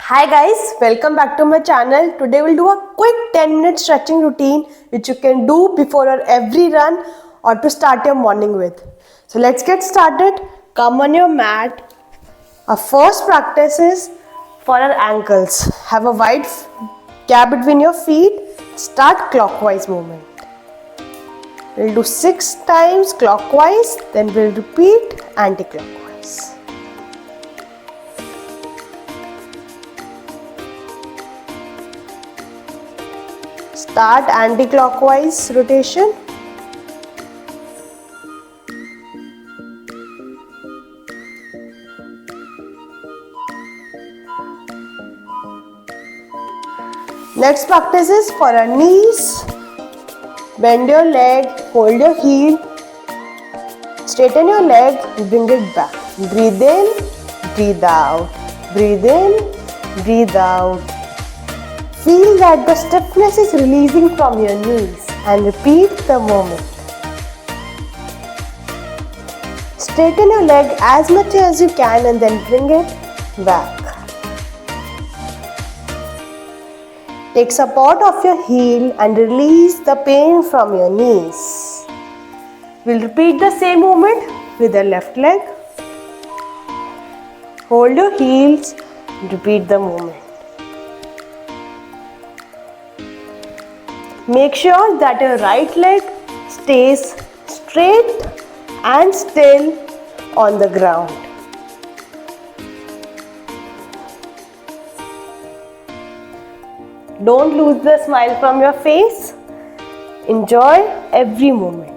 Hi guys, welcome back to my channel. Today we'll do a quick 10-minute stretching routine which you can do before your every run or to start your morning with. So let's get started. Come on your mat. Our first practice is for our ankles. Have a wide gap between your feet. Start clockwise movement. We'll do 6 times clockwise, then we'll repeat anti-clockwise. Start anti-clockwise rotation. Next practice is for our knees. Bend your leg, hold your heel, straighten your leg, bring it back. Breathe in, breathe out. Breathe in, breathe out. Feel that the stiffness is releasing from your knees and repeat the movement. Straighten your leg as much as you can and then bring it back. Take support of your heel and release the pain from your knees. We'll repeat the same movement with the left leg. Hold your heels and repeat the movement. Make sure that your right leg stays straight and still on the ground. Don't lose the smile from your face. Enjoy every moment.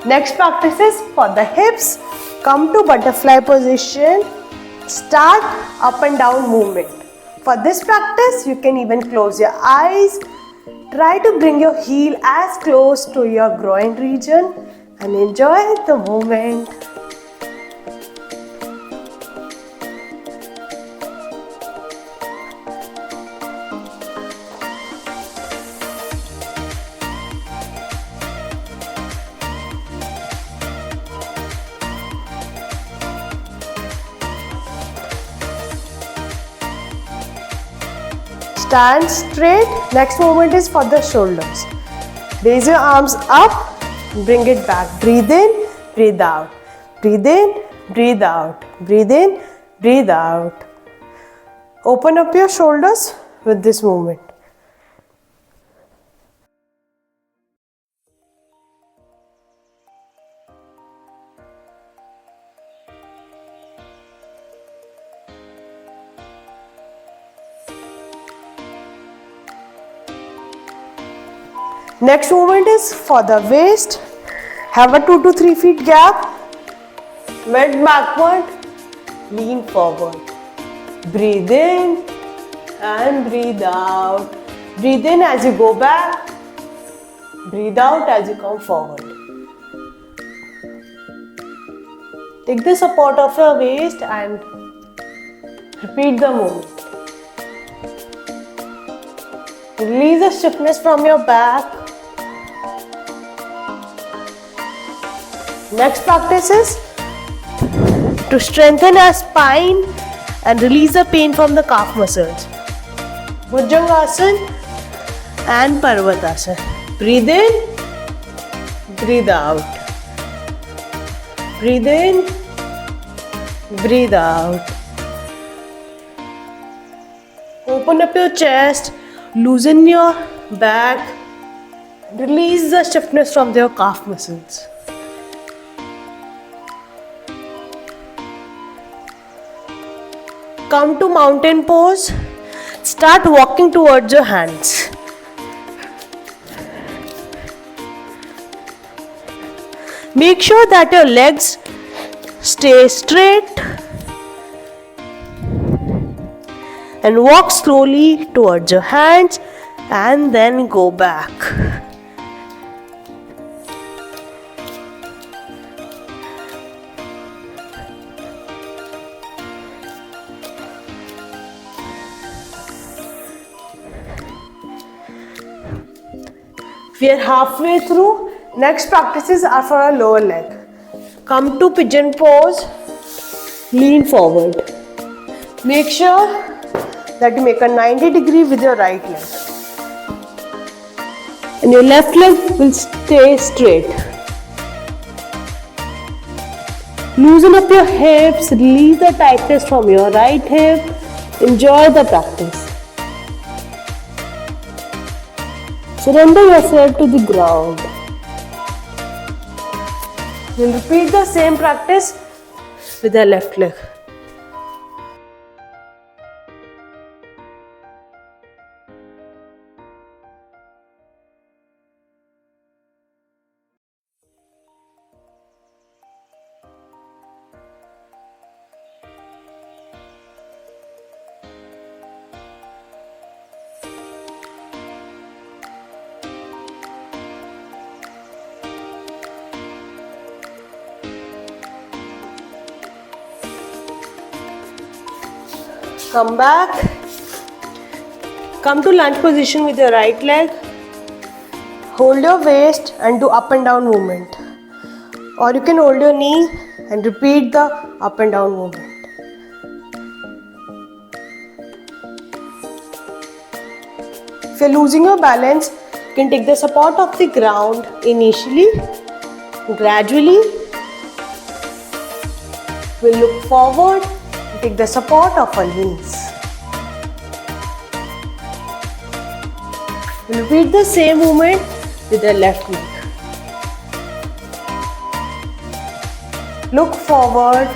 Next practice is for the hips. Come to butterfly position. Start up and down movement. For this practice, you can even close your eyes. Try to bring your heel as close to your groin region and enjoy the movement. Stand straight. Next movement is for the shoulders. Raise your arms up, bring it back. Breathe in, breathe out. Breathe in, breathe out. Breathe in, breathe out. Open up your shoulders with this movement. Next movement is for the waist. Have a 2 to 3 feet gap. Bend backward. Lean forward. Breathe in and breathe out. Breathe in as you go back. Breathe out as you come forward. Take the support of your waist and repeat the movement. Release the stiffness from your back. Next practice is to strengthen our spine and release the pain from the calf muscles. Bhujangasana and Parvatasana. Breathe in, breathe out. Breathe in, breathe out. Open up your chest, loosen your back, release the stiffness from your calf muscles. Come to mountain pose. Start walking towards your hands. Make sure that your legs stay straight and walk slowly towards your hands and then go back. We are halfway through. Next practices are for our lower leg. Come to pigeon pose. Lean forward. Make sure that you make a 90-degree with your right leg. And your left leg will stay straight. Loosen up your hips, release the tightness from your right hip. Enjoy the practice. Surrender yourself to the ground. We'll repeat the same practice with the left leg. Come back. Come to lunge position with your right leg. Hold your waist and do up and down movement. Or you can hold your knee and repeat the up and down movement. If you're losing your balance, you can take the support of the ground initially. Gradually, we'll look forward. Take the support of our knees. Repeat the same movement with the left leg. Look forward.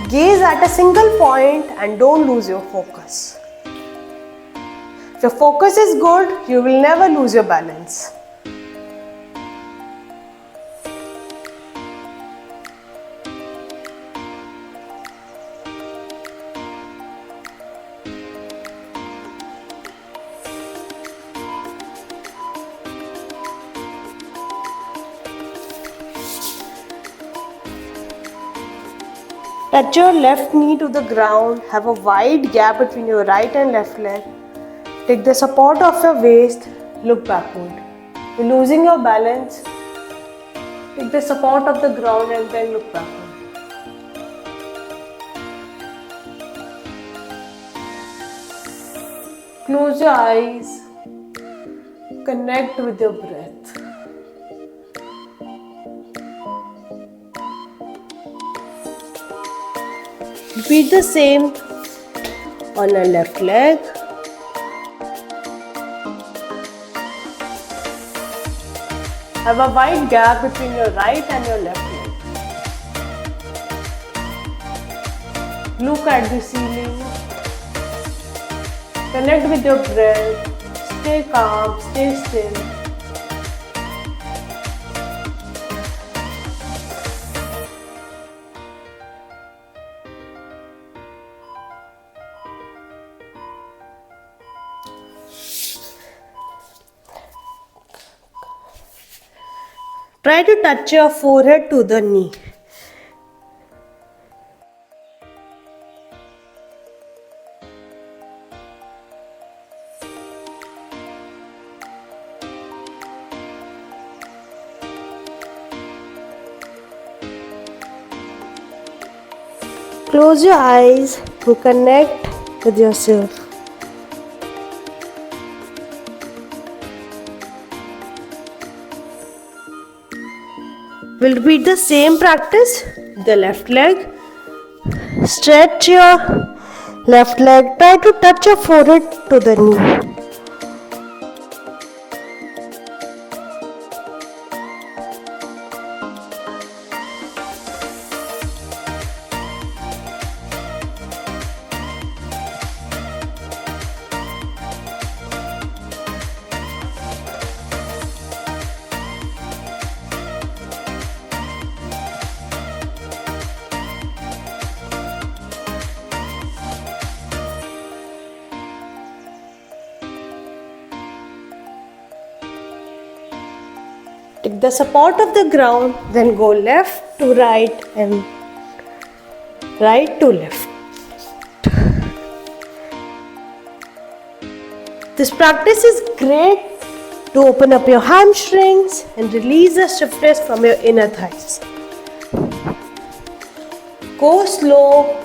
Gaze at a single point and don't lose your focus. If your focus is good, you will never lose your balance. Touch your left knee to the ground. Have a wide gap between your right and left leg. Take the support of your waist. Look backward. You're losing your balance. Take the support of the ground and then look backward. Close your eyes. Connect with your breath. Repeat the same on your left leg. Have a wide gap between your right and your left leg. Look at the ceiling. Connect with your breath. Stay calm, stay still. Try to touch your forehead to the knee. Close your eyes to connect with yourself. We'll repeat the same practice. The left leg. Stretch your left leg. Try to touch your forehead to the knee. Take the support of the ground, then go left to right and right to left. This practice is great to open up your hamstrings and release the stiffness from your inner thighs. Go slow,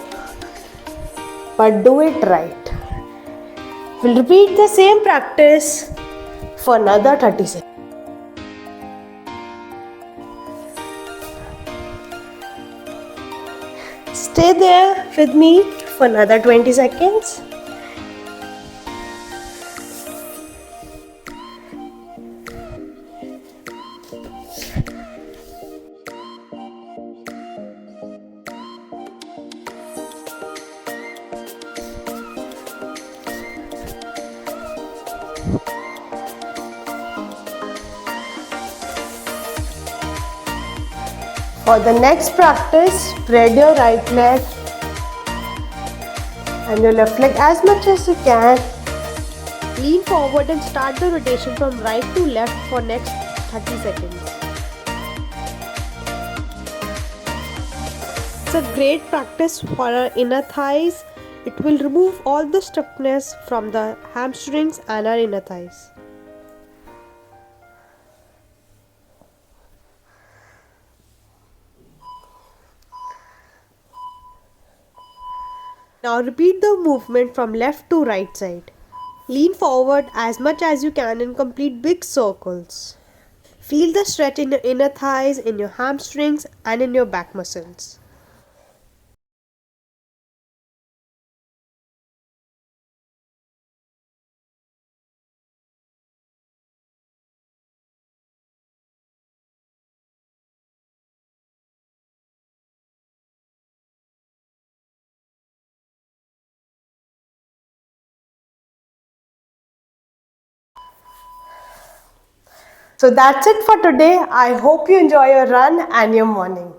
but do it right. We'll repeat the same practice for another 30 seconds. Stay there with me for another 20 seconds. For the next practice, spread your right leg and your left leg as much as you can. Lean forward and start the rotation from right to left for next 30 seconds. It's a great practice for our inner thighs. It will remove all the stiffness from the hamstrings and our inner thighs. Now repeat the movement from left to right side. Lean forward as much as you can and complete big circles. Feel the stretch in your inner thighs, in your hamstrings and in your back muscles. So that's it for today. I hope you enjoy your run and your morning.